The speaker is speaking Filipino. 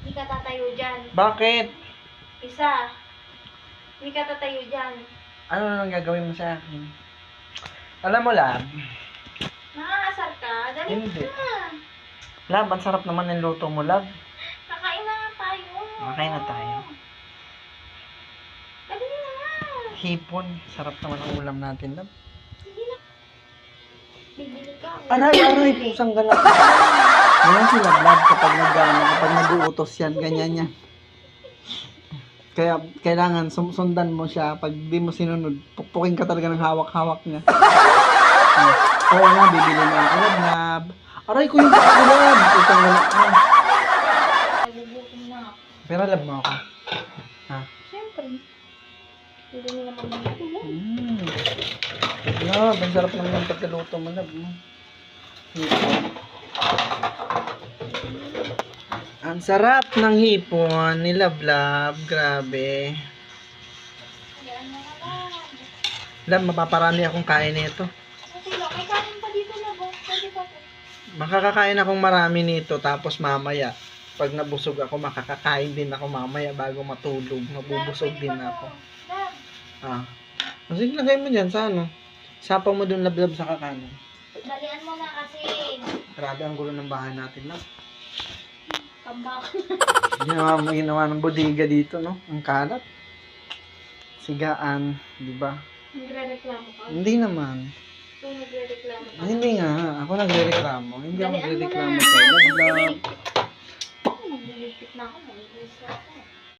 Hindi ka tatayo dyan. Bakit? Isa. Hindi ka tatayo dyan. Ano nang gagawin mo sa akin? Alam mo, Lab. Nakakasar ka? Dali Hindi. na. Lab, ang sarap naman ng luto mo, Lab. Kakain na nga tayo. Kakain na tayo. Dali na nga. Hipon. Sarap naman ang ulam natin, Lab. Sige na. Bibili ka. Aray, pusang ganap. Ganyan si Lab kapag nag-uutos yan, ganyan yan. Kaya kailangan sundan mo siya. Pag di mo sinunod, pukpukin ka talaga ng hawak-hawak niya. Oo nga, bibili mo ang Lab. Aray ko yung Lab. Pusang ganap. Nagugutom na ako. Pero Lab mo ako. Ha? Siyempre. Hindi nila magmamahal. Lab, ang sarap naman ng pagkaluto mo, Lab. Ang sarap ng hipon ni Lab. Grabe. Yan na naman. Lab, mapaparami akong kain nito. Okay lang. May kanin pa dito na bo. Pwede pa po. Makakakain akong marami nito tapos mamaya pag nabusog ako makakakain din ako mamaya bago matulog. Mabubusog din ako. Dad. Ah. Sige, lagay mo dyan sa ano. Sapa mo dun Lab sa kakanan. Dalian mo na kasi. Grabe ang gulo ng bahay natin, Lab. Kambak. Ginawa ng bodega dito, no? Ang kalat. Sigaan, di ba? Nagre-reklamo ka? Hindi naman. So, nagre-reklamo ka? Hindi nga. Ako nagre-reklamo. Hindi ako Dalian mo nagre-reklamo na. sa'yo. Lab. Magliligpit na ako. Magliligpit na ako.